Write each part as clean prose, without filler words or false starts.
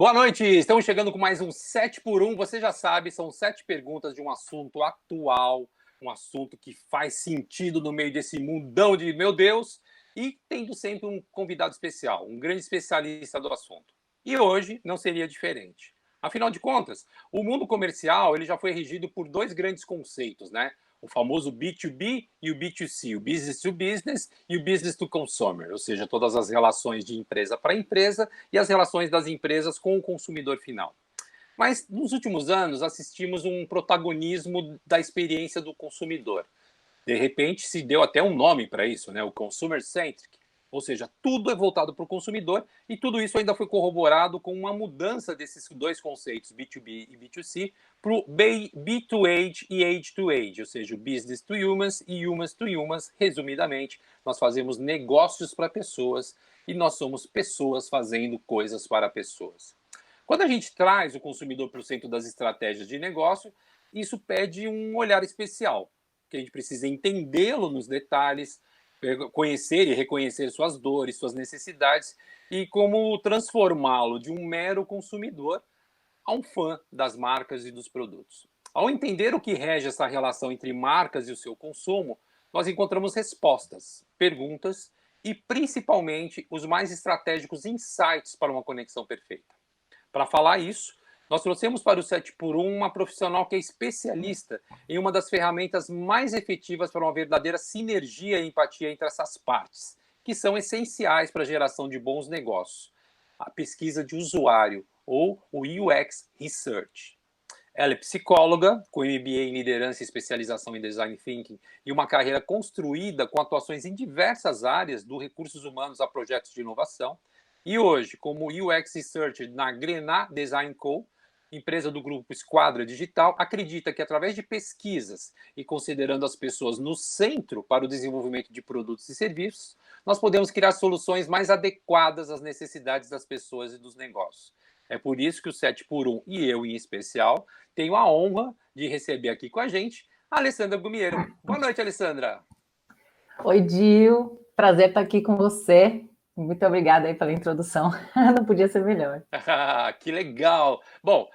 Boa noite, estamos chegando com mais um 7 por 1. Você já sabe, são 7 perguntas de um assunto atual, um assunto que faz sentido no meio desse mundão de meu Deus, e tendo sempre um convidado especial, um grande especialista do assunto. E hoje não seria diferente. Afinal de contas, o mundo comercial ele já foi regido por dois grandes conceitos, né? O famoso B2B e o B2C, o business to business e o business to consumer, ou seja, todas as relações de empresa para empresa e as relações das empresas com o consumidor final. Mas nos últimos anos assistimos um protagonismo da experiência do consumidor. De repente se deu até um nome para isso, né? O consumer centric, ou seja, tudo é voltado para o consumidor e tudo isso ainda foi corroborado com uma mudança desses dois conceitos, B2B e B2C, para o B2H e Age-to-Age, ou seja, o business to humans e humans to humans. Resumidamente, nós fazemos negócios para pessoas e nós somos pessoas fazendo coisas para pessoas. Quando a gente traz o consumidor para o centro das estratégias de negócio, isso pede um olhar especial, que a gente precisa entendê-lo nos detalhes, conhecer e reconhecer suas dores, suas necessidades e como transformá-lo de um mero consumidor a um fã das marcas e dos produtos. Ao entender o que rege essa relação entre marcas e o seu consumo, nós encontramos respostas, perguntas e principalmente os mais estratégicos insights para uma conexão perfeita. Para falar isso, nós trouxemos para o 7 por 1 uma profissional que é especialista em uma das ferramentas mais efetivas para uma verdadeira sinergia e empatia entre essas partes, que são essenciais para a geração de bons negócios. A pesquisa de usuário, ou o UX Research. Ela é psicóloga, com MBA em liderança e especialização em design thinking, e uma carreira construída com atuações em diversas áreas, do recursos humanos a projetos de inovação. E hoje, como UX Researcher na Grenat Design Co., empresa do grupo Esquadra Digital, acredita que através de pesquisas e considerando as pessoas no centro para o desenvolvimento de produtos e serviços, nós podemos criar soluções mais adequadas às necessidades das pessoas e dos negócios. É por isso que o 7 por 1 e eu, em especial, tenho a honra de receber aqui com a gente a Alessandra Gumiero. Boa noite, Alessandra. Oi, Gil. Prazer estar aqui com você. Muito obrigada aí pela introdução. Não podia ser melhor. Que legal. Bom,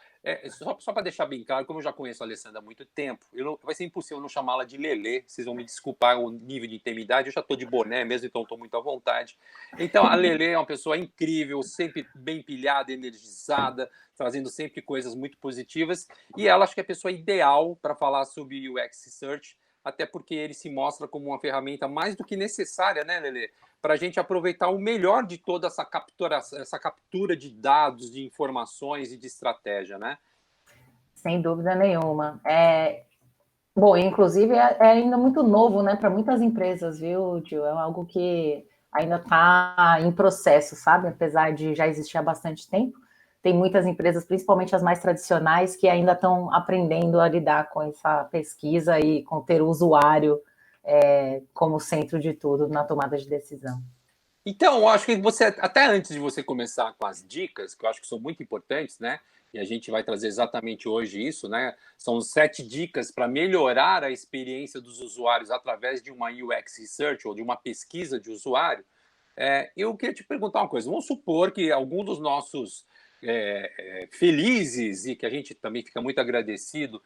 só para deixar bem claro, como eu já conheço a Alessandra há muito tempo, vai ser impossível não chamá-la de Lelê. Vocês vão me desculpar o nível de intimidade. Eu já estou de boné mesmo, então estou muito à vontade. Então, a Lelê é uma pessoa incrível, sempre bem pilhada, energizada, trazendo sempre coisas muito positivas. E ela acho que é a pessoa ideal para falar sobre o UX Research, até porque ele se mostra como uma ferramenta mais do que necessária, né, Lelê? Para a gente aproveitar o melhor de toda essa captura de dados, de informações e de estratégia, né? Sem dúvida nenhuma. Bom, inclusive é ainda muito novo, né, para muitas empresas, viu, Gil? É algo que ainda está em processo, sabe? Apesar de já existir há bastante tempo, tem muitas empresas, principalmente as mais tradicionais, que ainda estão aprendendo a lidar com essa pesquisa e com ter o usuário como centro de tudo na tomada de decisão. Então, eu acho que você, até antes de você começar com as dicas, que eu acho que são muito importantes, né? E a gente vai trazer exatamente hoje isso, né? São 7 dicas para melhorar a experiência dos usuários através de uma UX Research ou de uma pesquisa de usuário. Eu queria te perguntar uma coisa. Vamos supor que algum dos nossos felizes e que a gente também fica muito agradecido,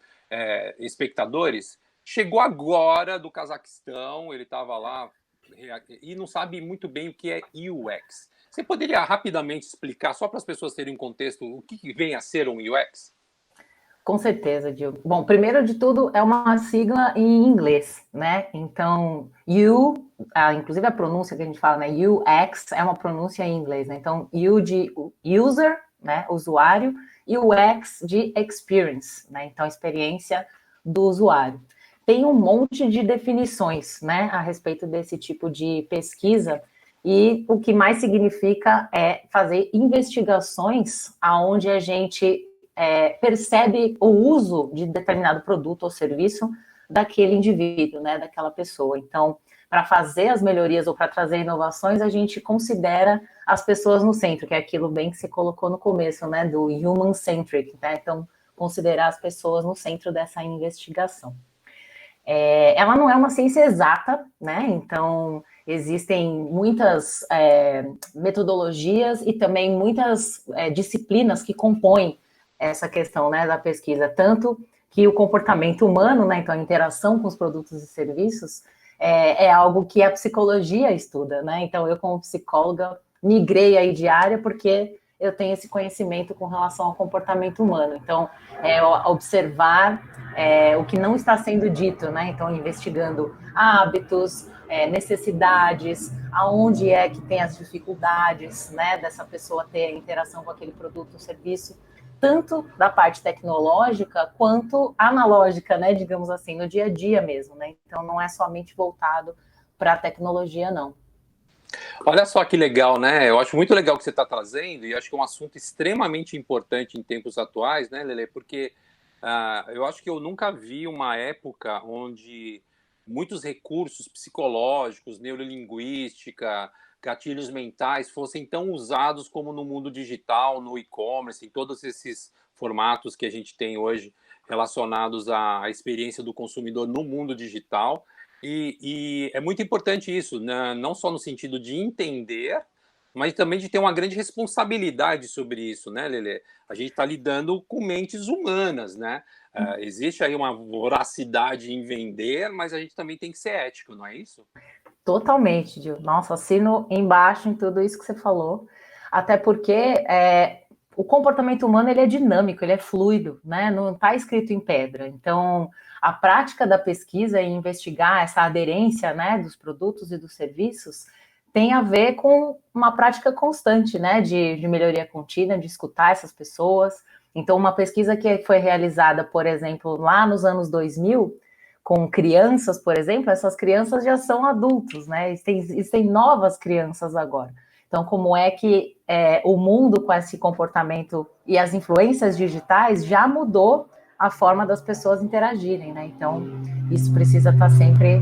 espectadores, chegou agora do Cazaquistão, ele estava lá e não sabe muito bem o que é UX. Você poderia rapidamente explicar, só para as pessoas terem um contexto, o que vem a ser um UX? Com certeza, Gil. Bom, primeiro de tudo, é uma sigla em inglês, né? Então, inclusive a pronúncia que a gente fala, né? UX é uma pronúncia em inglês, né? Então, U de user, né? Usuário, e o X de experience, né? Então, experiência do usuário. Tem um monte de definições, né? A respeito desse tipo de pesquisa, e o que mais significa é fazer investigações aonde a gente percebe o uso de determinado produto ou serviço daquele indivíduo, né, daquela pessoa. Então, para fazer as melhorias ou para trazer inovações, a gente considera as pessoas no centro, que é aquilo bem que você colocou no começo, né, do human-centric, né? Então, considerar as pessoas no centro dessa investigação. Ela não é uma ciência exata, né? Então, Existem muitas metodologias e também muitas disciplinas que compõem essa questão, né, da pesquisa, tanto que o comportamento humano, né, então a interação com os produtos e serviços, é algo que a psicologia estuda, né? Então eu, como psicóloga, migrei aí de área porque eu tenho esse conhecimento com relação ao comportamento humano. Então, observar o que não está sendo dito, né? Então, investigando hábitos, necessidades, aonde é que tem as dificuldades, né, dessa pessoa ter interação com aquele produto ou serviço, tanto da parte tecnológica quanto analógica, né, digamos assim, no dia a dia mesmo, né? Então, não é somente voltado para a tecnologia, não. Olha só que legal, né? Eu acho muito legal o que você está trazendo e acho que é um assunto extremamente importante em tempos atuais, né, Lele? Porque eu acho que eu nunca vi uma época onde muitos recursos psicológicos, neurolinguística, gatilhos mentais fossem tão usados como no mundo digital, no e-commerce, em todos esses formatos que a gente tem hoje relacionados à experiência do consumidor no mundo digital. E é muito importante isso, né? Não só no sentido de entender, mas também de ter uma grande responsabilidade sobre isso, né, Lelê? A gente está lidando com mentes humanas, né? Existe aí uma voracidade em vender, mas a gente também tem que ser ético, não é isso? Totalmente, Gil. Nossa, assino embaixo em tudo isso que você falou, até porque o comportamento humano ele é dinâmico, ele é fluido, né? Não está escrito em pedra. Então, a prática da pesquisa e investigar essa aderência, né, dos produtos e dos serviços tem a ver com uma prática constante, né, de melhoria contínua, de escutar essas pessoas. Então, uma pesquisa que foi realizada, por exemplo, lá nos anos 2000, com crianças, por exemplo, essas crianças já são adultos, né? Existem novas crianças agora. Então, como é que o mundo com esse comportamento e as influências digitais já mudou a forma das pessoas interagirem, né? Então, isso precisa estar sempre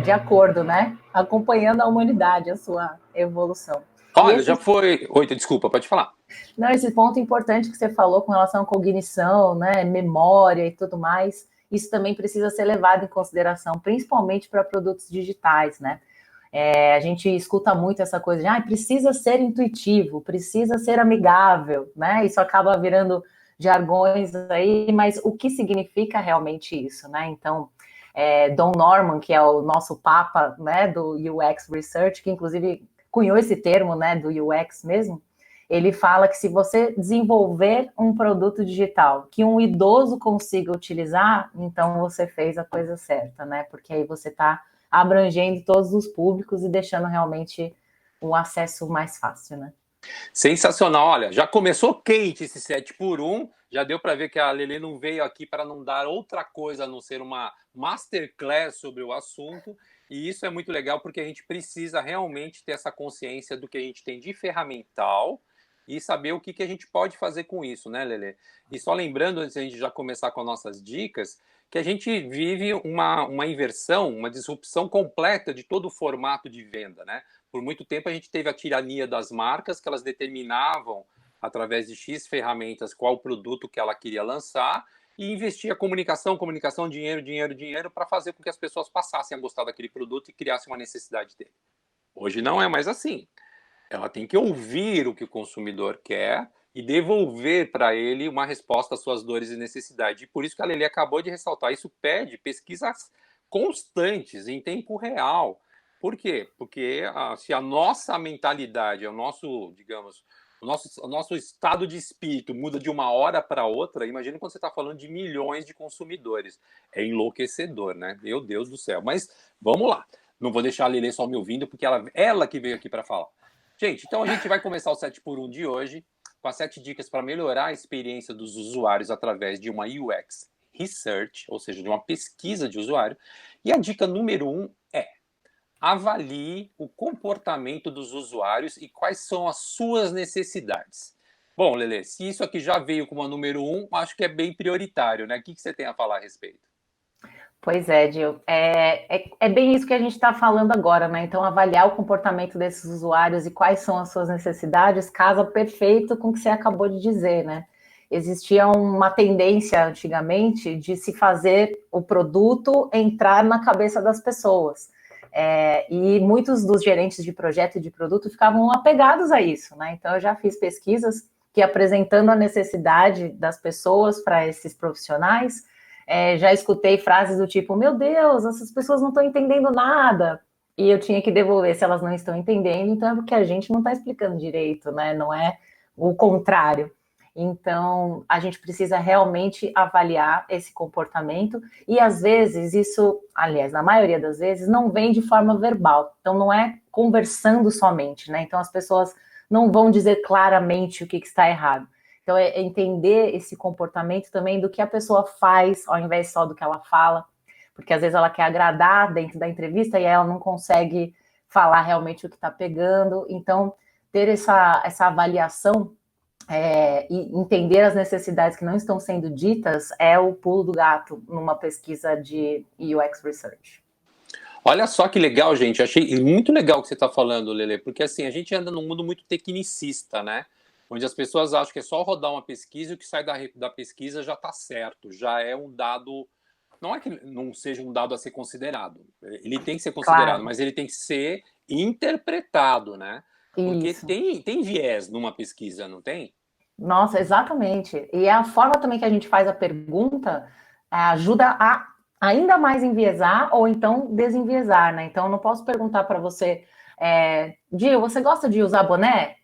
de acordo, né? Acompanhando a humanidade, a sua evolução. Olha, já foi. Oi, desculpa, pode falar. Não, esse ponto importante que você falou com relação à cognição, né, memória e tudo mais, isso também precisa ser levado em consideração, principalmente para produtos digitais, né? A gente escuta muito essa coisa de precisa ser intuitivo, precisa ser amigável, né? Isso acaba virando jargões aí, mas o que significa realmente isso, né? Então, Don Norman, que é o nosso papa, né, do UX Research, que inclusive cunhou esse termo, né, do UX mesmo, ele fala que se você desenvolver um produto digital que um idoso consiga utilizar, então você fez a coisa certa, né? Porque aí você está abrangendo todos os públicos e deixando realmente o acesso mais fácil, né? Sensacional, olha, já começou quente esse 7 por 1, já deu para ver que a Lelê não veio aqui para não dar outra coisa a não ser uma masterclass sobre o assunto, e isso é muito legal porque a gente precisa realmente ter essa consciência do que a gente tem de ferramental e saber o que a gente pode fazer com isso, né, Lelê? E só lembrando, antes de a gente já começar com as nossas dicas, que a gente vive uma inversão, uma disrupção completa de todo o formato de venda, né? Por muito tempo a gente teve a tirania das marcas, que elas determinavam, através de X ferramentas, qual o produto que ela queria lançar, e investia comunicação, comunicação, dinheiro, dinheiro, dinheiro, para fazer com que as pessoas passassem a gostar daquele produto e criassem uma necessidade dele. Hoje não é mais assim. Ela tem que ouvir o que o consumidor quer e devolver para ele uma resposta às suas dores e necessidades. E por isso que a Lelê acabou de ressaltar, isso pede pesquisas constantes, em tempo real. Por quê? Porque se a nossa mentalidade, o nosso, digamos, o nosso estado de espírito muda de uma hora para outra, imagina quando você está falando de milhões de consumidores. É enlouquecedor, né? Meu Deus do céu. Mas vamos lá. Não vou deixar a Lelê só me ouvindo, porque ela que veio aqui para falar. Gente, então a gente vai começar o 7 por 1 de hoje com as 7 dicas para melhorar a experiência dos usuários através de uma UX Research, ou seja, de uma pesquisa de usuário. E a dica número 1 é: avalie o comportamento dos usuários e quais são as suas necessidades. Bom, Lelê, se isso aqui já veio como a número 1, acho que é bem prioritário, né? O que você tem a falar a respeito? Pois é, Gil. É bem isso que a gente está falando agora, né? Então, avaliar o comportamento desses usuários e quais são as suas necessidades casa perfeito com o que você acabou de dizer, né? Existia uma tendência antigamente de se fazer o produto entrar na cabeça das pessoas. E muitos dos gerentes de projeto e de produto ficavam apegados a isso, né? Então, eu já fiz pesquisas que, apresentando a necessidade das pessoas para esses profissionais, já escutei frases do tipo, meu Deus, essas pessoas não estão entendendo nada. E eu tinha que devolver se elas não estão entendendo, então é porque a gente não está explicando direito, né? Não é o contrário. Então, a gente precisa realmente avaliar esse comportamento e, às vezes, isso, aliás, na maioria das vezes, não vem de forma verbal. Então, não é conversando somente, né? Então, as pessoas não vão dizer claramente o que está errado. Então, é entender esse comportamento também do que a pessoa faz, ao invés só do que ela fala, porque, às vezes, ela quer agradar dentro da entrevista e ela não consegue falar realmente o que está pegando. Então, ter essa avaliação e entender as necessidades que não estão sendo ditas é o pulo do gato numa pesquisa de UX Research. Olha só que legal, gente. Achei muito legal o que você está falando, Lele, porque assim, a gente anda num mundo muito tecnicista, né? Onde as pessoas acham que é só rodar uma pesquisa e o que sai da pesquisa já está certo, já é um dado. Não é que não seja um dado a ser considerado, ele tem que ser considerado, claro, mas ele tem que ser interpretado, né? Porque Isso. tem viés numa pesquisa, não tem? Nossa, exatamente. E a forma também que a gente faz a pergunta ajuda a ainda mais enviesar ou então desenviesar, né? Então, eu não posso perguntar para você, Gil, você gosta de usar boné?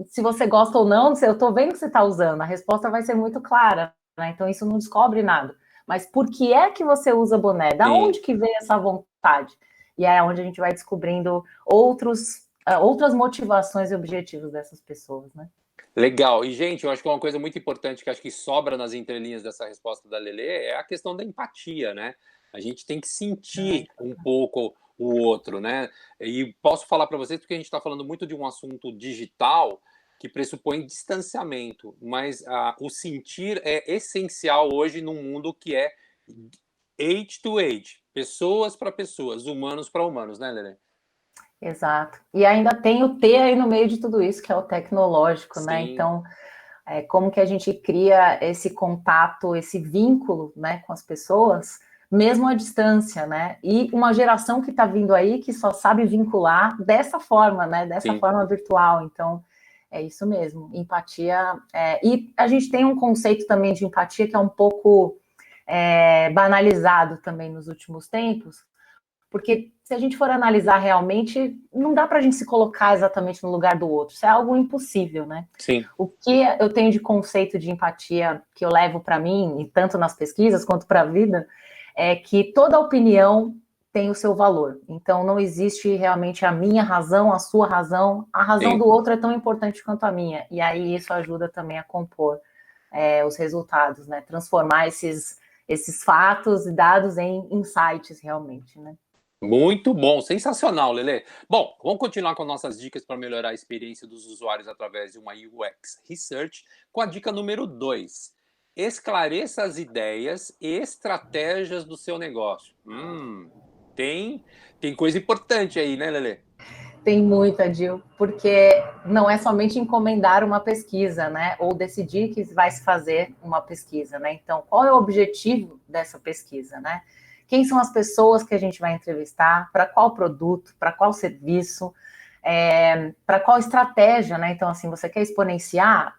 Se você gosta ou não, eu estou vendo que você está usando, a resposta vai ser muito clara, né? Então, isso não descobre nada. Mas por que é que você usa boné? Da onde que veio essa vontade? E é onde a gente vai descobrindo outras motivações e objetivos dessas pessoas, né? Legal. E, gente, eu acho que uma coisa muito importante que acho que sobra nas entrelinhas dessa resposta da Lele é a questão da empatia, né? A gente tem que sentir um pouco o outro, né? E posso falar para vocês, porque a gente está falando muito de um assunto digital que pressupõe distanciamento, mas o sentir é essencial hoje num mundo que é age to age, pessoas para pessoas, humanos para humanos, né, Lele? Exato. E ainda tem o T aí no meio de tudo isso, que é o tecnológico, né? Sim. Então, como que a gente cria esse contato, esse vínculo, né, com as pessoas, mesmo à distância, né? E uma geração que está vindo aí que só sabe vincular dessa forma, né? Dessa Sim. forma virtual. Então, é isso mesmo. Empatia. E a gente tem um conceito também de empatia que é um pouco banalizado também nos últimos tempos, porque se a gente for analisar realmente, não dá para a gente se colocar exatamente no lugar do outro. Isso é algo impossível, né? Sim. O que eu tenho de conceito de empatia que eu levo para mim, e tanto nas pesquisas quanto para a vida, é que toda opinião tem o seu valor. Então, não existe realmente a minha razão, a sua razão. A razão Sim. do outro é tão importante quanto a minha. E aí isso ajuda também a compor os resultados, né? Transformar esses fatos e dados em insights realmente, né? Muito bom, sensacional, Lele. Bom, vamos continuar com nossas dicas para melhorar a experiência dos usuários através de uma UX Research, com a dica número 2. Esclareça as ideias e estratégias do seu negócio. Tem coisa importante aí, né, Lele? Tem muita, Gil, porque não é somente encomendar uma pesquisa, né? Ou decidir que vai se fazer uma pesquisa, né? Então, qual é o objetivo dessa pesquisa, né? Quem são as pessoas que a gente vai entrevistar? Para qual produto? Para qual serviço? Para qual estratégia, né? Então, assim, você quer exponenciar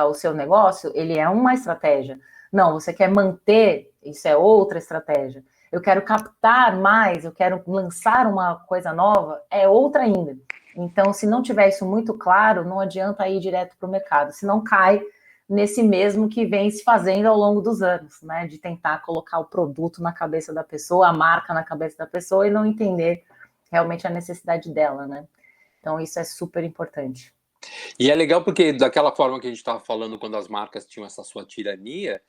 o seu negócio? Ele é uma estratégia. Não, você quer manter? Isso é outra estratégia. Eu quero captar mais, eu quero lançar uma coisa nova, é outra ainda. Então, se não tiver isso muito claro, não adianta ir direto para o mercado, senão cai nesse mesmo que vem se fazendo ao longo dos anos, né? De tentar colocar o produto na cabeça da pessoa, a marca na cabeça da pessoa e não entender realmente a necessidade dela, né? Então, isso é super importante. E é legal porque, daquela forma que a gente estava falando quando as marcas tinham essa sua tirania,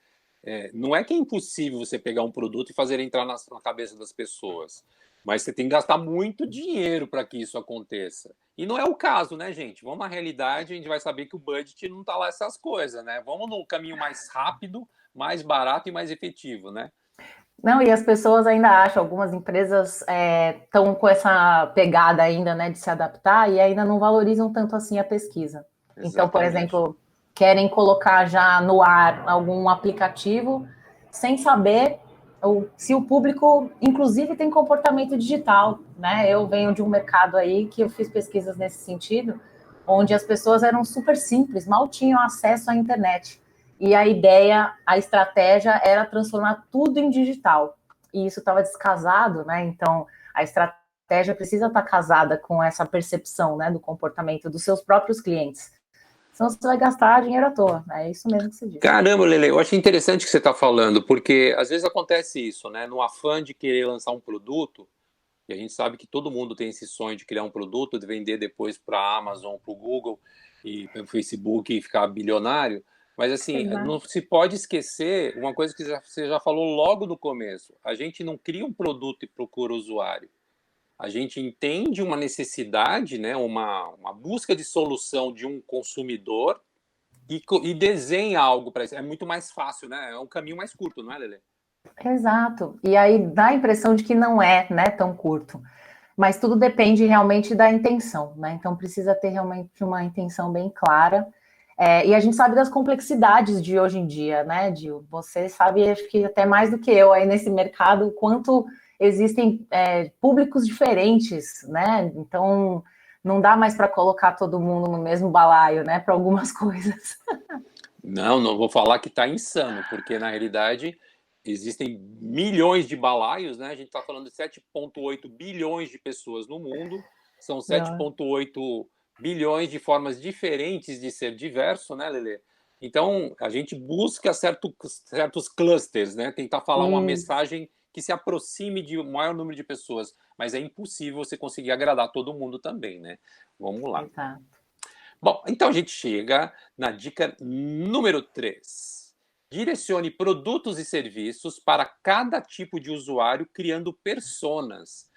não é que é impossível você pegar um produto e fazer entrar na cabeça das pessoas, mas você tem que gastar muito dinheiro para que isso aconteça. E não é o caso, né, gente? Vamos à realidade, a gente vai saber que o budget não está lá essas coisas, né? Vamos no caminho mais rápido, mais barato e mais efetivo, né? Não, e as pessoas ainda acham, algumas empresas estão com essa pegada ainda, né, de se adaptar e ainda não valorizam tanto assim a pesquisa. Exatamente. Então, por exemplo, querem colocar já no ar algum aplicativo sem saber se o público, inclusive, tem comportamento digital, né? Eu venho de um mercado aí que eu fiz pesquisas nesse sentido, onde as pessoas eram super simples, mal tinham acesso à internet. E a ideia, a estratégia era transformar tudo em digital. E isso estava descasado, né? Então, a estratégia precisa estar casada com essa percepção, né, do comportamento dos seus próprios clientes. Senão você vai gastar dinheiro à toa. É isso mesmo que você disse. Caramba, Lele, eu achei interessante o que você está falando, porque às vezes acontece isso, né? No afã de querer lançar um produto, e a gente sabe que todo mundo tem esse sonho de criar um produto, de vender depois para a Amazon, para o Google e para o Facebook e ficar bilionário. Mas assim, não se pode esquecer uma coisa que você já falou logo no começo. A gente não cria um produto e procura o usuário. A gente entende uma necessidade, né, uma busca de solução de um consumidor e desenha algo para isso. É muito mais fácil, né? É um caminho mais curto, não é, Lele? Exato. E aí dá a impressão de que não é, né, tão curto. Mas tudo depende realmente da intenção, né? Então precisa ter realmente uma intenção bem clara. E a gente sabe das complexidades de hoje em dia, né, Gil? Você sabe, acho que até mais do que eu aí nesse mercado, quanto existem públicos diferentes, né? Então não dá mais para colocar todo mundo no mesmo balaio, né? Para algumas coisas. Não vou falar que está insano, porque na realidade existem milhões de balaios, né? A gente está falando de 7,8 bilhões de pessoas no mundo, são 7,8 bilhões de formas diferentes de ser diverso, né, Lelê? Então a gente busca certos clusters, né? Tentar falar uma mensagem que se aproxime de um maior número de pessoas, mas é impossível você conseguir agradar todo mundo também, né? Vamos lá. Exato. Bom, então a gente chega na dica número 3. Direcione produtos e serviços para cada tipo de usuário, criando personas.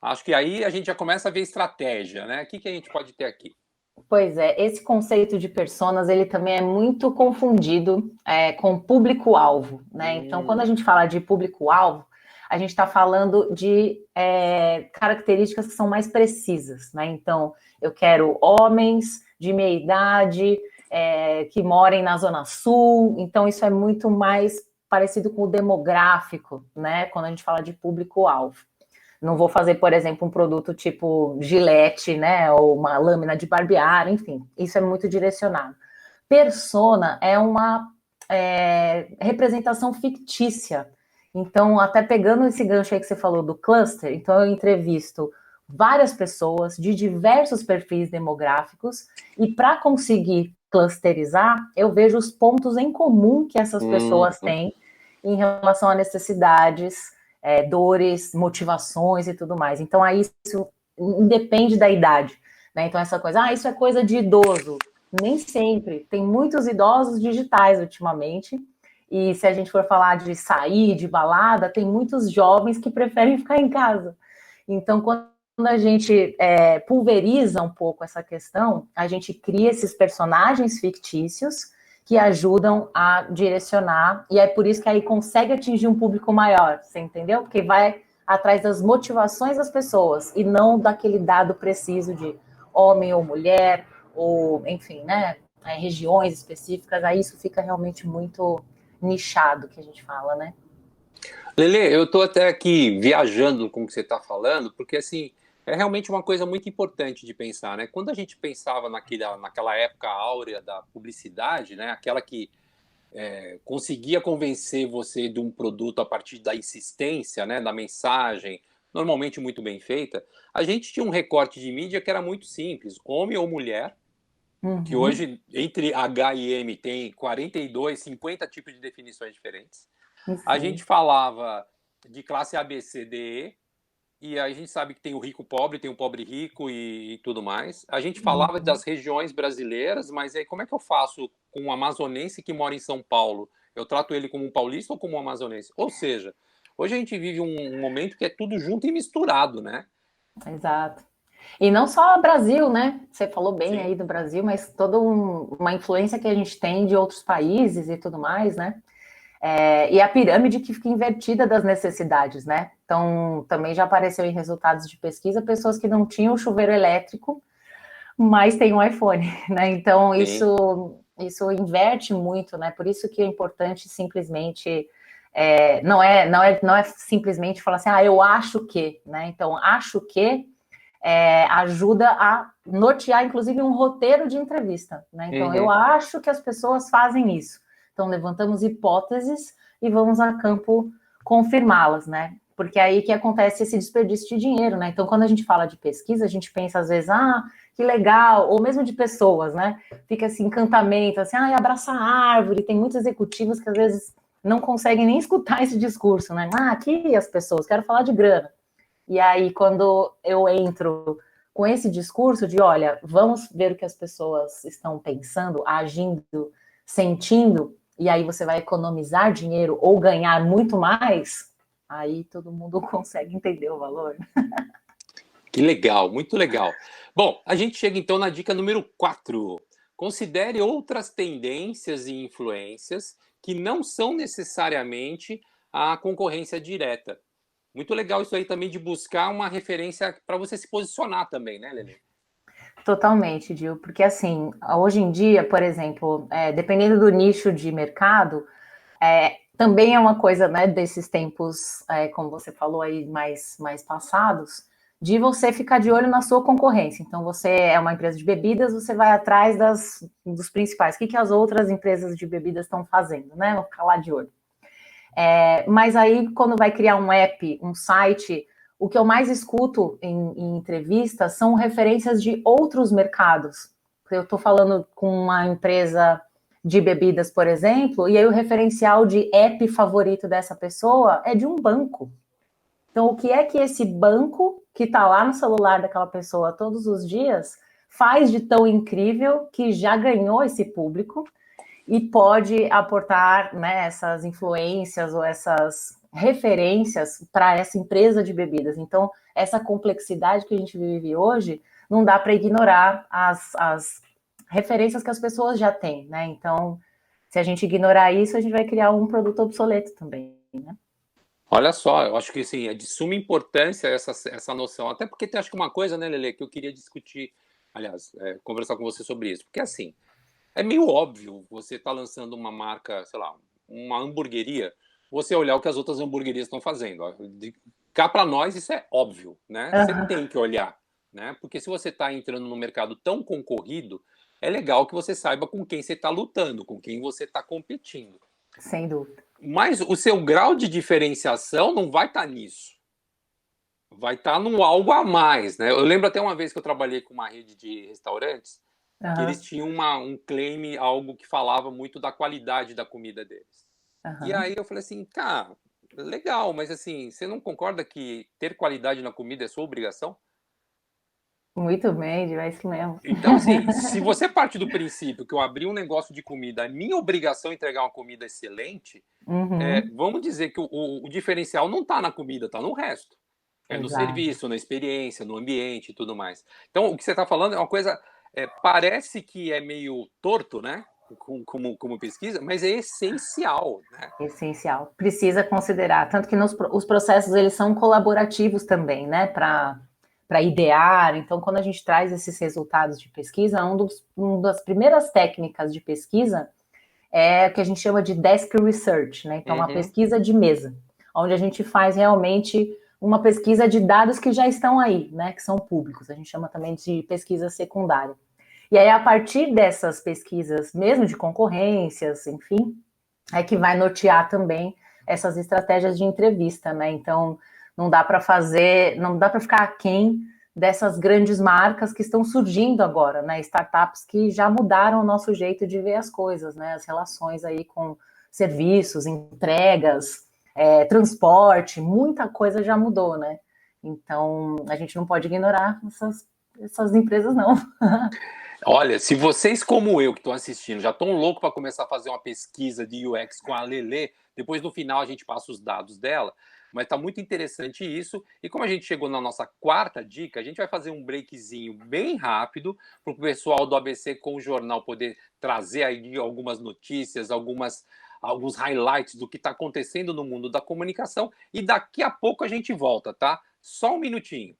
Acho que aí a gente já começa a ver estratégia, né? O que a gente pode ter aqui? Pois é, esse conceito de personas, ele também é muito confundido com público-alvo, né? Então, quando a gente fala de público-alvo, a gente está falando de características que são mais precisas, né? Então, eu quero homens de meia idade, que morem na Zona Sul, então isso é muito mais parecido com o demográfico, né? Quando a gente fala de público-alvo. Não vou fazer, por exemplo, um produto tipo Gillette, né? Ou uma lâmina de barbear, enfim, isso é muito direcionado. Persona é uma representação fictícia. Então, até pegando esse gancho aí que você falou do cluster, então eu entrevisto várias pessoas de diversos perfis demográficos e para conseguir clusterizar, eu vejo os pontos em comum que essas pessoas têm em relação a necessidades, dores, motivações e tudo mais. Então, aí isso independe da idade, né? Então, essa coisa, isso é coisa de idoso. Nem sempre. Tem muitos idosos digitais ultimamente. E se a gente for falar de sair, de balada, tem muitos jovens que preferem ficar em casa. Então, quando a gente pulveriza um pouco essa questão, a gente cria esses personagens fictícios que ajudam a direcionar, e é por isso que aí consegue atingir um público maior, você entendeu? Porque vai atrás das motivações das pessoas, e não daquele dado preciso de homem ou mulher, ou, enfim, né, regiões específicas, aí isso fica realmente muito nichado, que a gente fala, né? Lele, eu estou até aqui viajando com o que você está falando, porque assim, é realmente uma coisa muito importante de pensar, né? Quando a gente pensava naquela época áurea da publicidade, né? Aquela que conseguia convencer você de um produto a partir da insistência, né? Da mensagem, normalmente muito bem feita, a gente tinha um recorte de mídia que era muito simples, homem ou mulher, que hoje, entre H e M, tem 42, 50 tipos de definições diferentes. A gente falava de classe A, B, C, D, E, a gente sabe que tem o rico pobre, tem o pobre rico e tudo mais. A gente falava das regiões brasileiras, mas aí como é que eu faço com um amazonense que mora em São Paulo? Eu trato ele como um paulista ou como um amazonense? Ou seja, hoje a gente vive um momento que é tudo junto e misturado, né? Exato. E não só Brasil, né? Você falou bem Sim. aí do Brasil, mas toda uma influência que a gente tem de outros países e tudo mais, né? E a pirâmide que fica invertida das necessidades, né? Então, também já apareceu em resultados de pesquisa pessoas que não tinham chuveiro elétrico, mas têm um iPhone, né? Então, Sim. isso inverte muito, né? Por isso que é importante simplesmente não é simplesmente falar assim, eu acho que, né? Então, acho que ajuda a nortear, inclusive, um roteiro de entrevista, né? Então, eu acho que as pessoas fazem isso. Então, levantamos hipóteses e vamos a campo confirmá-las, né? Porque é aí que acontece esse desperdício de dinheiro, né? Então, quando a gente fala de pesquisa, a gente pensa, às vezes, que legal, ou mesmo de pessoas, né? Fica esse encantamento, assim, abraça a árvore. Tem muitos executivos que, às vezes, não conseguem nem escutar esse discurso, né? Aqui as pessoas, quero falar de grana. E aí, quando eu entro com esse discurso de, olha, vamos ver o que as pessoas estão pensando, agindo, sentindo, e aí você vai economizar dinheiro ou ganhar muito mais, aí todo mundo consegue entender o valor. Que legal, muito legal. Bom, a gente chega então na dica número 4. Considere outras tendências e influências que não são necessariamente a concorrência direta. Muito legal isso aí também de buscar uma referência para você se posicionar também, né, Lelê? Totalmente, Gil, porque assim, hoje em dia, por exemplo, dependendo do nicho de mercado, também é uma coisa, né, desses tempos, como você falou aí, mais passados, de você ficar de olho na sua concorrência. Então, você é uma empresa de bebidas, você vai atrás dos principais. O que as outras empresas de bebidas estão fazendo, né? Vou ficar lá de olho. Mas aí, quando vai criar um app, um site, o que eu mais escuto em entrevistas são referências de outros mercados. Eu estou falando com uma empresa de bebidas, por exemplo, e aí o referencial de app favorito dessa pessoa é de um banco. Então, o que é que esse banco, que está lá no celular daquela pessoa todos os dias, faz de tão incrível que já ganhou esse público e pode aportar, né, essas influências ou essas referências para essa empresa de bebidas. Então, essa complexidade que a gente vive hoje, não dá para ignorar as referências que as pessoas já têm, né? Então, se a gente ignorar isso, a gente vai criar um produto obsoleto também, né? Olha só, eu acho que assim, é de suma importância essa noção. Até porque tem acho que uma coisa, né, Lelê, que eu queria discutir, aliás, conversar com você sobre isso. Porque assim, é meio óbvio você tá lançando uma marca, sei lá, uma hamburgueria, você olhar o que as outras hamburguerias estão fazendo. Ó. Cá para nós isso é óbvio, né? Você tem que olhar, né? Porque se você está entrando num mercado tão concorrido, é legal que você saiba com quem você está lutando, com quem você está competindo. Sem dúvida. Mas o seu grau de diferenciação não vai estar nisso. Vai estar num algo a mais, né? Eu lembro até uma vez que eu trabalhei com uma rede de restaurantes que eles tinham um claim, algo que falava muito da qualidade da comida deles. E aí eu falei assim, cara, legal, mas assim, você não concorda que ter qualidade na comida é sua obrigação? Muito bem, é isso mesmo. Então, assim, se você parte do princípio que eu abri um negócio de comida, é minha obrigação entregar uma comida excelente, vamos dizer que o diferencial não está na comida, está no resto. É no serviço, na experiência, no ambiente e tudo mais. Então, o que você está falando é uma coisa, parece que é meio torto, né? Como pesquisa, mas é essencial, né? Essencial. Precisa considerar, tanto que os processos eles são colaborativos também, né? Para idear. Então, quando a gente traz esses resultados de pesquisa, uma das primeiras técnicas de pesquisa é o que a gente chama de desk research, né? Então, uma pesquisa de mesa, onde a gente faz realmente uma pesquisa de dados que já estão aí, né? Que são públicos. A gente chama também de pesquisa secundária. E aí, a partir dessas pesquisas, mesmo de concorrências, enfim, é que vai nortear também essas estratégias de entrevista, né? Então, não dá para ficar aquém dessas grandes marcas que estão surgindo agora, né? Startups que já mudaram o nosso jeito de ver as coisas, né? As relações aí com serviços, entregas, transporte, muita coisa já mudou, né? Então, a gente não pode ignorar essas empresas, não. Olha, se vocês como eu que estão assistindo já estão loucos para começar a fazer uma pesquisa de UX com a Lelê, depois no final a gente passa os dados dela, mas está muito interessante isso. E como a gente chegou na nossa quarta dica, a gente vai fazer um breakzinho bem rápido para o pessoal do ABC com o jornal poder trazer aí algumas notícias, alguns highlights do que está acontecendo no mundo da comunicação. E daqui a pouco a gente volta, tá? Só um minutinho.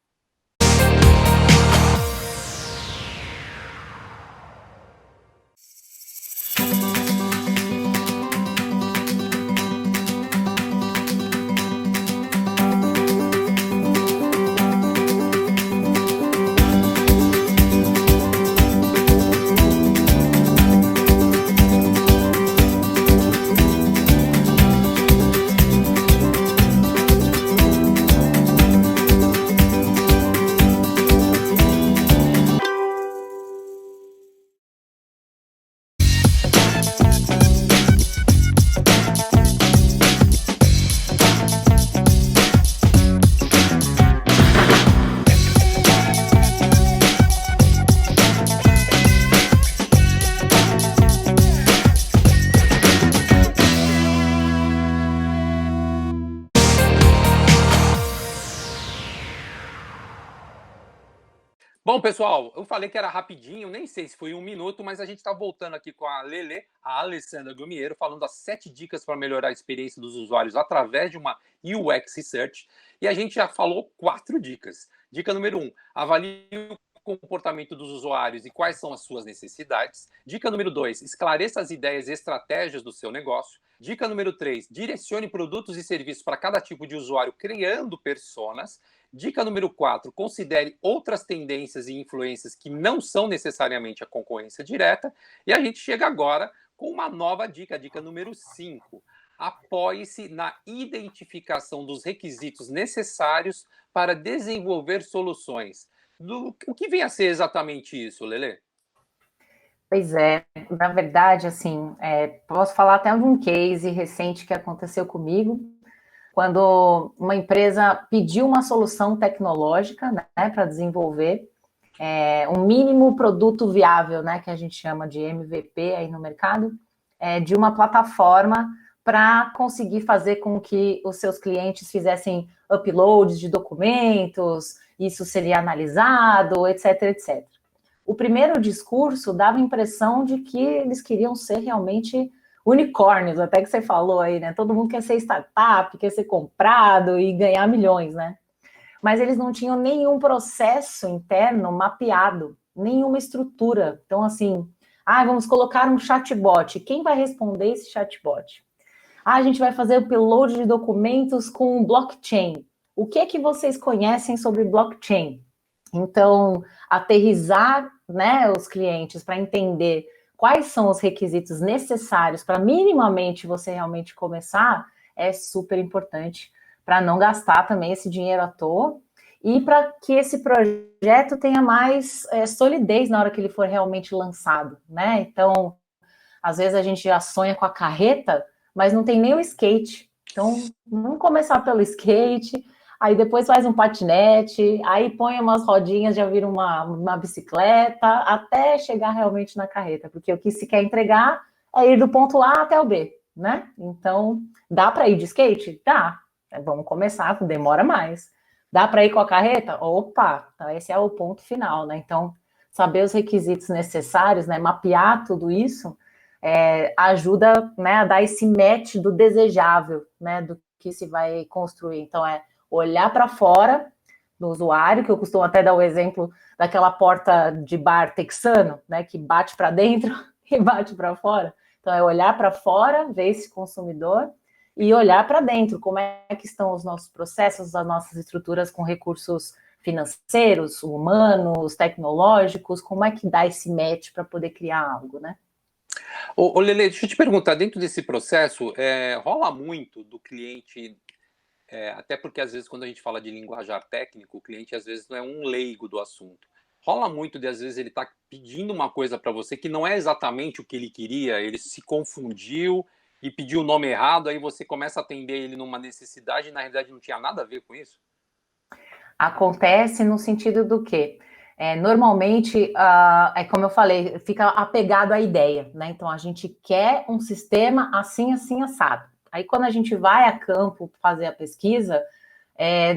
Bom, pessoal, eu falei que era rapidinho, nem sei se foi 1 minuto, mas a gente está voltando aqui com a Lele, a Alessandra Gumiero, falando as 7 dicas para melhorar a experiência dos usuários através de uma UX Research. E a gente já falou 4 dicas. Dica número 1, avalie o comportamento dos usuários e quais são as suas necessidades. Dica número 2, esclareça as ideias e estratégias do seu negócio. Dica número 3, direcione produtos e serviços para cada tipo de usuário, criando personas. Dica número 4, considere outras tendências e influências que não são necessariamente a concorrência direta. E a gente chega agora com uma nova dica, dica número 5. Apoie-se na identificação dos requisitos necessários para desenvolver soluções. O que vem a ser exatamente isso, Lelê? Pois é, na verdade, assim, posso falar até de um case recente que aconteceu comigo, quando uma empresa pediu uma solução tecnológica, né, para desenvolver um mínimo produto viável, né, que a gente chama de MVP aí no mercado, de uma plataforma para conseguir fazer com que os seus clientes fizessem uploads de documentos, isso seria analisado, etc, etc. O primeiro discurso dava a impressão de que eles queriam ser realmente unicórnios, até que você falou aí, né? Todo mundo quer ser startup, quer ser comprado e ganhar milhões, né? Mas eles não tinham nenhum processo interno mapeado, nenhuma estrutura. Então, assim, vamos colocar um chatbot. Quem vai responder esse chatbot? A gente vai fazer o upload de documentos com blockchain. O que é que vocês conhecem sobre blockchain? Então, aterrissar, né, os clientes para entender quais são os requisitos necessários para minimamente você realmente começar é super importante para não gastar também esse dinheiro à toa e para que esse projeto tenha mais solidez na hora que ele for realmente lançado, né? Então, às vezes a gente já sonha com a carreta, mas não tem nem o skate. Então, vamos começar pelo skate, aí depois faz um patinete, aí põe umas rodinhas, já vira uma bicicleta, até chegar realmente na carreta, porque o que se quer entregar é ir do ponto A até o B, né? Então, dá para ir de skate? Dá. Vamos começar, demora mais. Dá para ir com a carreta? Opa, então esse é o ponto final, né? Então, saber os requisitos necessários, né? Mapear tudo isso, ajuda, né, a dar esse match do desejável, né? Do que se vai construir. Então, olhar para fora do usuário, que eu costumo até dar o exemplo daquela porta de bar texano, né, que bate para dentro e bate para fora. Então, olhar para fora, ver esse consumidor e olhar para dentro, como é que estão os nossos processos, as nossas estruturas com recursos financeiros, humanos, tecnológicos, como é que dá esse match para poder criar algo, né? Ô, Lelê, deixa eu te perguntar, dentro desse processo, rola muito do cliente. Até porque, às vezes, quando a gente fala de linguajar técnico, o cliente, às vezes, não é um leigo do assunto. Rola muito de, às vezes, ele está pedindo uma coisa para você que não é exatamente o que ele queria, ele se confundiu e pediu o nome errado, aí você começa a atender ele numa necessidade e, na realidade, não tinha nada a ver com isso? Acontece no sentido do quê? Normalmente, como eu falei, fica apegado à ideia, né? Então, a gente quer um sistema assim, assim, assado. Aí, quando a gente vai a campo fazer a pesquisa,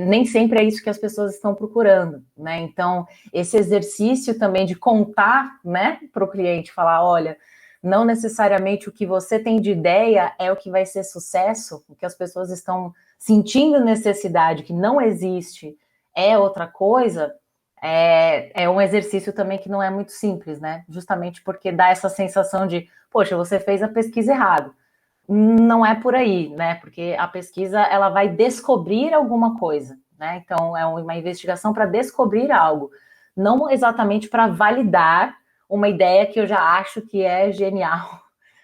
nem sempre é isso que as pessoas estão procurando, né? Então, esse exercício também de contar, né, para o cliente, falar, olha, não necessariamente o que você tem de ideia é o que vai ser sucesso, o que as pessoas estão sentindo necessidade, que não existe, é outra coisa, é um exercício também que não é muito simples, né? Justamente porque dá essa sensação de, poxa, você fez a pesquisa errado. Não é por aí, né? Porque a pesquisa, ela vai descobrir alguma coisa, né? Então, é uma investigação para descobrir algo, não exatamente para validar uma ideia que eu já acho que é genial,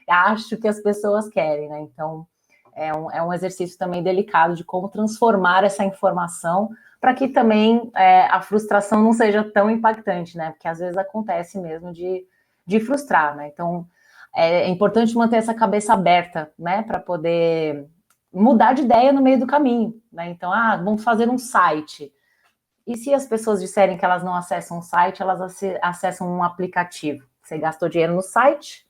acho que as pessoas querem, né? Então, é um exercício também delicado de como transformar essa informação para que também a frustração não seja tão impactante, né? Porque às vezes acontece mesmo de frustrar, né? Então, é importante manter essa cabeça aberta, né? Para poder mudar de ideia no meio do caminho, né? Então, vamos fazer um site. E se as pessoas disserem que elas não acessam um site, elas acessam um aplicativo? Você gastou dinheiro no site,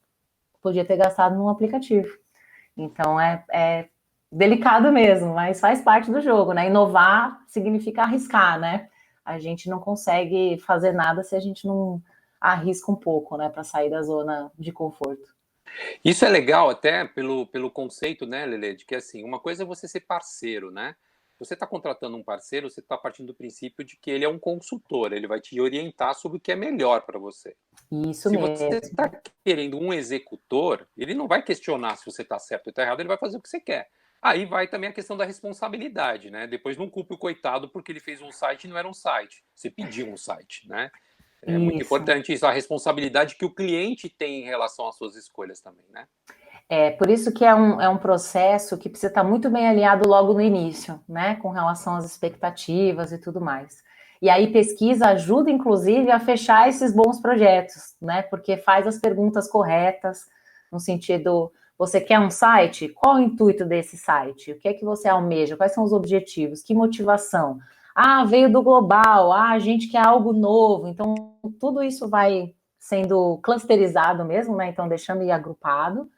podia ter gastado num aplicativo. Então, é delicado mesmo, mas faz parte do jogo, né? Inovar significa arriscar, né? a gente não consegue fazer nada se a gente não arrisca um pouco, né, para sair da zona de conforto. Isso é legal até pelo conceito, né, Lele, de que assim, uma coisa é você ser parceiro, né? Você está contratando um parceiro, você está partindo do princípio de que ele é um consultor, ele vai te orientar sobre o que é melhor para você. Isso Se você mesmo. está querendo um executor, ele não vai questionar se você está certo ou está errado, ele vai fazer o que você quer. Aí vai também a questão da responsabilidade, né? Depois não culpe o coitado porque ele fez um site e não era um site. Você pediu um site, né? É muito Isso. importante isso, a responsabilidade que o cliente tem em relação às suas escolhas também, né? Por isso que é um processo que precisa estar muito bem alinhado logo no início, né? Com relação às expectativas e tudo mais. E aí pesquisa ajuda, inclusive, a fechar esses bons projetos, né? Porque faz as perguntas corretas, no sentido, você quer um site? Qual o intuito desse site? O que é que você almeja? Quais são os objetivos? Que motivação? Ah, veio do global, a gente quer algo novo. Então, tudo isso vai sendo clusterizado mesmo, né? Então, deixando ir agrupado,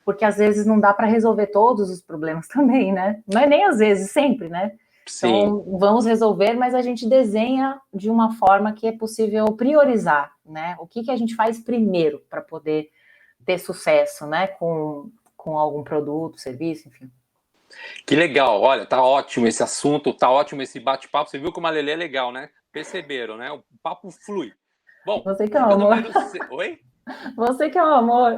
porque às vezes não dá para resolver todos os problemas também, né? Não é nem às vezes, sempre, né? Sim. Então, vamos resolver, mas a gente desenha de uma forma que é possível priorizar, né? O que a gente faz primeiro para poder ter sucesso, né? Com algum produto, serviço, enfim. Que legal, olha, tá ótimo esse assunto, tá ótimo esse bate-papo. Você viu como a Lelê é legal, né? Perceberam, né? O papo flui. Bom, Você que é um dica amor. número 6. Oi? Você que é um amor.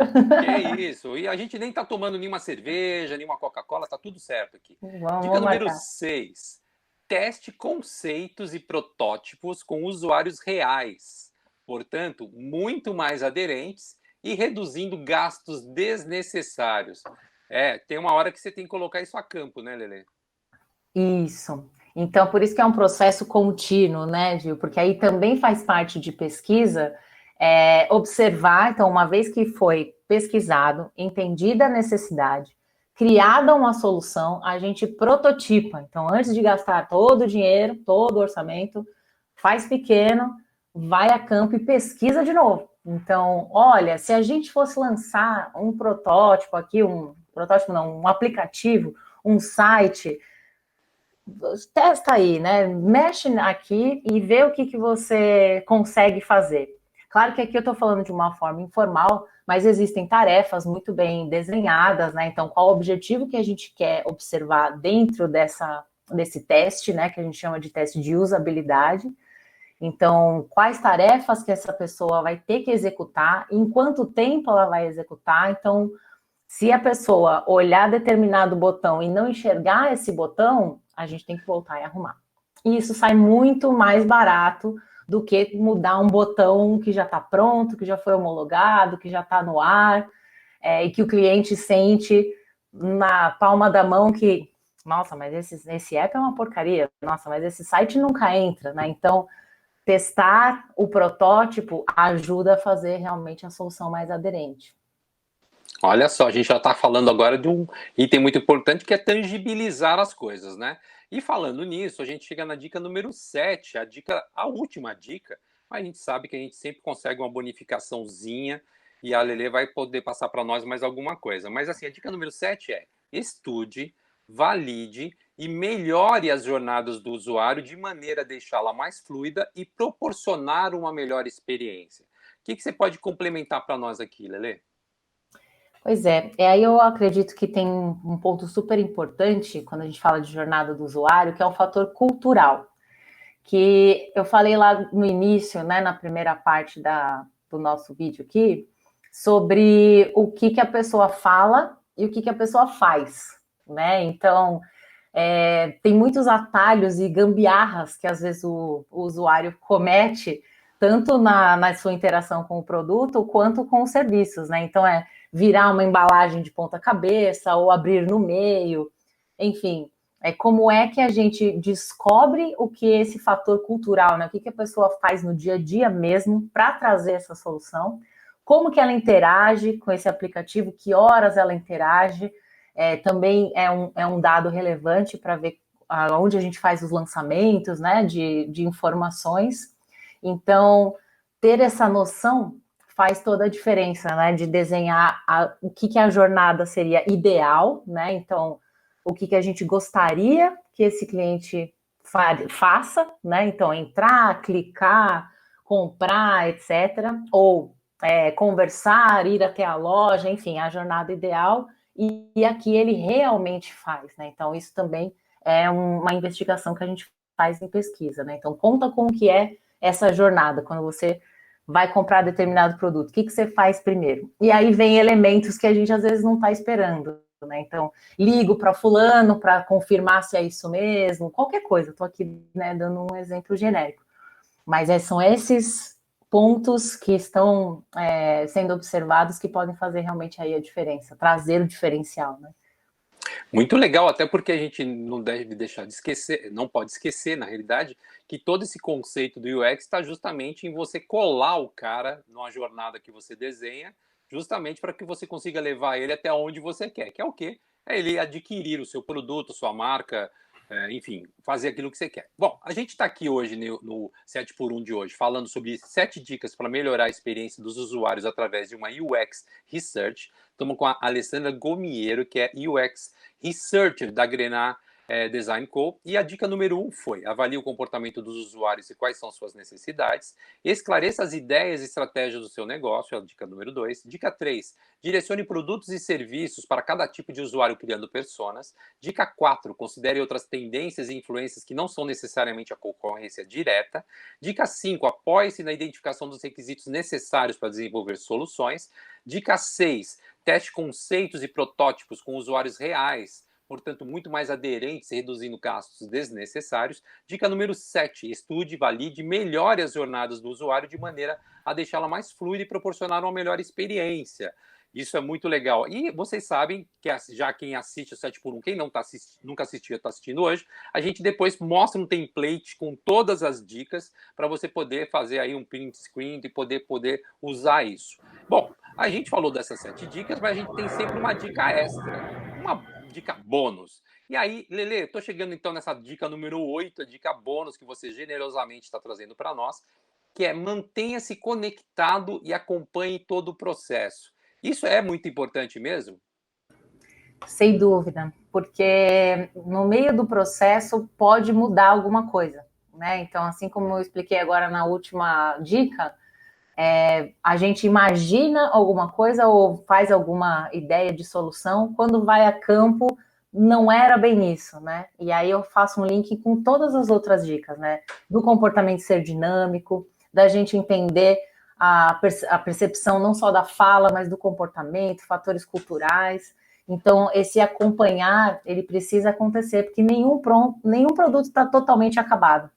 Que isso? E a gente nem tá tomando nenhuma cerveja, nenhuma Coca-Cola, tá tudo certo aqui. Dica Vamos número marcar. 6. Teste conceitos e protótipos com usuários reais. Portanto, muito mais aderentes e reduzindo gastos desnecessários. Tem uma hora que você tem que colocar isso a campo, né, Lelê? Isso. Então, por isso que é um processo contínuo, né, Gil? Porque aí também faz parte de pesquisa observar, então, uma vez que foi pesquisado, entendida a necessidade, criada uma solução, a gente prototipa. Então, antes de gastar todo o dinheiro, todo o orçamento, faz pequeno, vai a campo e pesquisa de novo. Então, olha, se a gente fosse lançar um protótipo aqui, um protótipo não, um aplicativo, um site, testa aí, né? Mexe aqui e vê o que você consegue fazer. Claro que aqui eu estou falando de uma forma informal, mas existem tarefas muito bem desenhadas, né? Então, qual o objetivo que a gente quer observar dentro desse teste, né? Que a gente chama de teste de usabilidade. Então, quais tarefas que essa pessoa vai ter que executar, em quanto tempo ela vai executar. Então, se a pessoa olhar determinado botão e não enxergar esse botão, a gente tem que voltar e arrumar. E isso sai muito mais barato do que mudar um botão que já está pronto, que já foi homologado, que já está no ar, e que o cliente sente na palma da mão que, nossa, mas esse app é uma porcaria, nossa, mas esse site nunca entra, né? Então, testar o protótipo ajuda a fazer realmente a solução mais aderente. Olha só, a gente já está falando agora de um item muito importante que é tangibilizar as coisas, né? E falando nisso, a gente chega na dica número 7, a última dica, mas a gente sabe que a gente sempre consegue uma bonificaçãozinha e a Lelê vai poder passar para nós mais alguma coisa. Mas assim, a dica número 7 é: estude, valide e melhore as jornadas do usuário de maneira a deixá-la mais fluida e proporcionar uma melhor experiência. O que você pode complementar para nós aqui, Lelê? Pois é, aí eu acredito que tem um ponto super importante quando a gente fala de jornada do usuário, que é o fator cultural, que eu falei lá no início, né, na primeira parte do nosso vídeo aqui, sobre o que a pessoa fala e o que a pessoa faz, né? Então, tem muitos atalhos e gambiarras que às vezes o usuário comete, tanto na sua interação com o produto quanto com os serviços, né? Então, virar uma embalagem de ponta cabeça ou abrir no meio, enfim, como é que a gente descobre o que é esse fator cultural, né? O que a pessoa faz no dia a dia mesmo para trazer essa solução, como que ela interage com esse aplicativo, que horas ela interage, também é um dado relevante para ver onde a gente faz os lançamentos, né, de informações. Então, ter essa noção faz toda a diferença, né, de desenhar o que a jornada seria ideal, né, então, o que a gente gostaria que esse cliente faça, né? Então, entrar, clicar, comprar, etc. Ou conversar, ir até a loja, enfim, a jornada ideal. E aqui ele realmente faz, né? Então, isso também é uma investigação que a gente faz em pesquisa, né? Então, conta com o que é essa jornada, quando você vai comprar determinado produto, o que você faz primeiro? E aí vem elementos que a gente às vezes não está esperando, né? Então, ligo para fulano para confirmar se é isso mesmo, qualquer coisa. Estou aqui, né, dando um exemplo genérico. Mas são esses pontos que estão sendo observados que podem fazer realmente aí a diferença, trazer o diferencial, né? Muito legal, até porque a gente não deve deixar de esquecer, não pode esquecer, na realidade, que todo esse conceito do UX está justamente em você colar o cara numa jornada que você desenha, justamente para que você consiga levar ele até onde você quer, que é o quê? É ele adquirir o seu produto, sua marca, enfim, fazer aquilo que você quer. Bom, a gente está aqui hoje no 7 por 1 de hoje, falando sobre 7 dicas para melhorar a experiência dos usuários através de uma UX Research. Estamos com a Alessandra Gomiero, que é UX Researcher da Grenat Design Co. E a dica número 1 foi: avalie o comportamento dos usuários e quais são suas necessidades, esclareça as ideias e estratégias do seu negócio, é a dica número 2. Dica 3, direcione produtos e serviços para cada tipo de usuário criando personas. Dica 4, considere outras tendências e influências que não são necessariamente a concorrência direta. Dica 5, apoie-se na identificação dos requisitos necessários para desenvolver soluções. Dica 6, teste conceitos e protótipos com usuários reais, portanto, muito mais aderentes, reduzindo gastos desnecessários. Dica número 7, estude, valide, melhore as jornadas do usuário de maneira a deixá-la mais fluida e proporcionar uma melhor experiência. Isso é muito legal. E vocês sabem que já quem assiste o 7 por 1, quem não nunca assistiu está assistindo hoje, a gente depois mostra um template com todas as dicas para você poder fazer aí um print screen e poder usar isso. Bom, a gente falou dessas 7 dicas, mas a gente tem sempre uma dica extra, uma dica bônus. E aí, Lele, estou chegando então nessa dica número 8, a dica bônus que você generosamente está trazendo para nós, que é: mantenha-se conectado e acompanhe todo o processo. Isso é muito importante mesmo? Sem dúvida, porque no meio do processo pode mudar alguma coisa, né? Então, assim como eu expliquei agora na última dica, a gente imagina alguma coisa ou faz alguma ideia de solução, quando vai a campo não era bem isso, né? E aí eu faço um link com todas as outras dicas, né? Do comportamento ser dinâmico, da gente entender a percepção não só da fala, mas do comportamento, fatores culturais. Então, esse acompanhar, ele precisa acontecer, porque nenhum produto está totalmente acabado.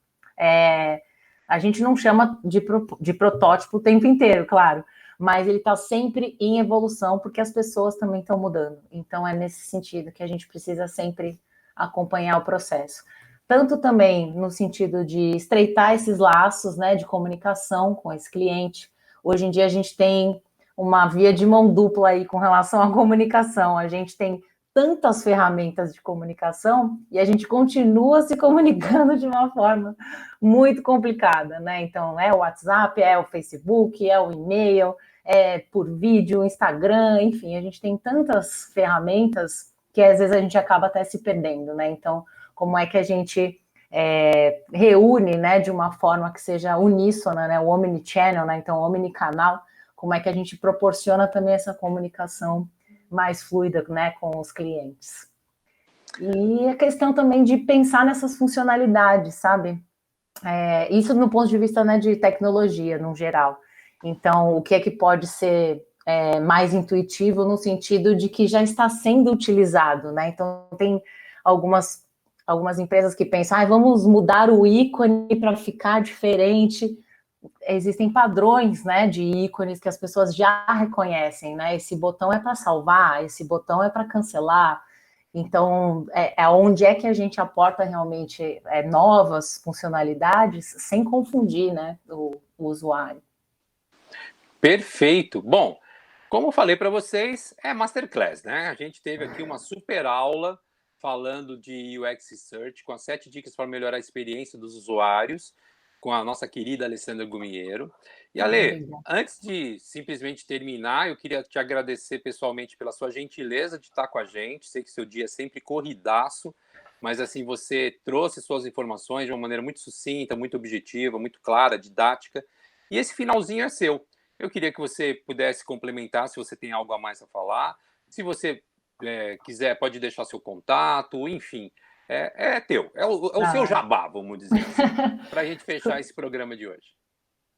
A gente não chama de protótipo o tempo inteiro, claro, mas ele está sempre em evolução, porque as pessoas também estão mudando. Então, é nesse sentido que a gente precisa sempre acompanhar o processo. Tanto também no sentido de estreitar esses laços, né, de comunicação com esse cliente. Hoje em dia a gente tem uma via de mão dupla aí com relação à comunicação. A gente tem tantas ferramentas de comunicação e a gente continua se comunicando de uma forma muito complicada, né? Então, é o WhatsApp, é o Facebook, é o e-mail, é por vídeo, Instagram, enfim, a gente tem tantas ferramentas que às vezes a gente acaba até se perdendo, né? Então, como é que a gente reúne, né, de uma forma que seja uníssona, né? O omnichannel, né? Então, omnicanal, como é que a gente proporciona também essa comunicação mais fluida, né, com os clientes. E a questão também de pensar nessas funcionalidades, sabe? Isso no ponto de vista, né, de tecnologia, no geral. Então, o que é que pode ser mais intuitivo no sentido de que já está sendo utilizado, né? Então, tem algumas empresas que pensam, vamos mudar o ícone para ficar diferente. Existem padrões, né, de ícones que as pessoas já reconhecem, né? Esse botão é para salvar, esse botão é para cancelar. Então, onde é que a gente aporta realmente novas funcionalidades sem confundir, né, o usuário. Perfeito. Bom, como eu falei para vocês, é Masterclass, né? A gente teve aqui uma super aula falando de UX Research, com as 7 dicas para melhorar a experiência dos usuários, com a nossa querida Alessandra Gumiero. E, Ale, antes de simplesmente terminar, eu queria te agradecer pessoalmente pela sua gentileza de estar com a gente. Sei que seu dia é sempre corridaço. mas assim, você trouxe suas informações de uma maneira muito sucinta, muito objetiva, muito clara, didática, e esse finalzinho é seu. Eu queria que você pudesse complementar, se você tem algo a mais a falar, se você quiser, pode deixar seu contato, enfim, é teu, é o seu jabá, vamos dizer assim, para a gente fechar esse programa de hoje.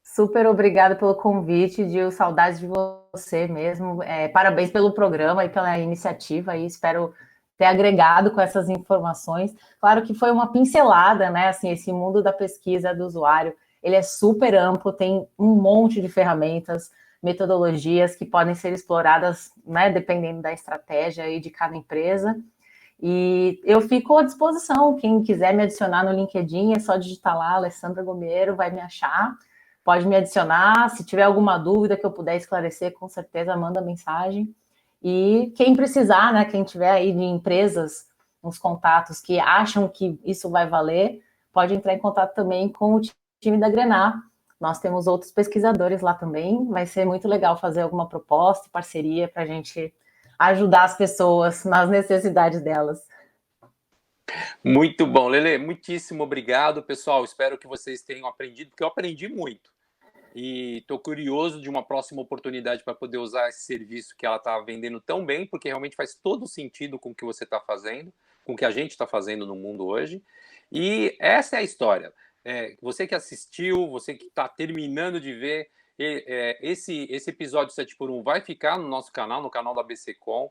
Super obrigada pelo convite, Gil. Saudades de você mesmo. Parabéns pelo programa e pela iniciativa. E espero ter agregado com essas informações. Claro que foi uma pincelada, né? Assim, esse mundo da pesquisa do usuário, ele é super amplo, tem um monte de ferramentas, metodologias que podem ser exploradas, né? Dependendo da estratégia aí de cada empresa. E eu fico à disposição. Quem quiser me adicionar no LinkedIn, é só digitar lá, Alessandra Gomiero, vai me achar. Pode me adicionar, se tiver alguma dúvida que eu puder esclarecer, com certeza manda mensagem. E quem precisar, né, quem tiver aí de empresas, uns contatos que acham que isso vai valer, pode entrar em contato também com o time da Grenar. Nós temos outros pesquisadores lá também, vai ser muito legal fazer alguma proposta, parceria, para a gente ajudar as pessoas nas necessidades delas. Muito bom, Lele, muitíssimo obrigado, pessoal. Espero que vocês tenham aprendido, porque eu aprendi muito. E estou curioso de uma próxima oportunidade para poder usar esse serviço que ela está vendendo tão bem, porque realmente faz todo sentido com o que você está fazendo, com o que a gente está fazendo no mundo hoje. E essa é a história. Você que assistiu, você que está terminando de ver, esse episódio 7x1 vai ficar no nosso canal, no canal da ABCcom.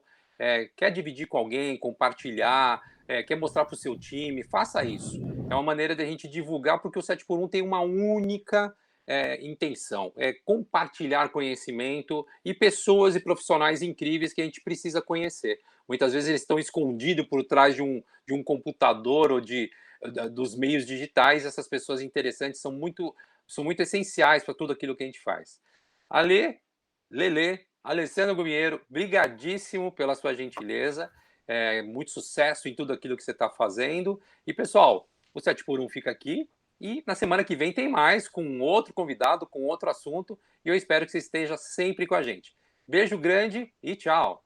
Quer dividir com alguém, compartilhar, quer mostrar para o seu time, faça isso. É uma maneira de a gente divulgar, porque o 7x1 tem uma única intenção, é compartilhar conhecimento e pessoas e profissionais incríveis que a gente precisa conhecer. Muitas vezes eles estão escondidos por trás de um computador ou dos meios digitais. Essas pessoas interessantes são muito essenciais para tudo aquilo que a gente faz. Lele, Alessandro Gumiero, brigadíssimo pela sua gentileza, muito sucesso em tudo aquilo que você está fazendo. E, pessoal, o 7x1 fica aqui. E na semana que vem tem mais, com outro convidado, com outro assunto. E eu espero que você esteja sempre com a gente. Beijo grande e tchau!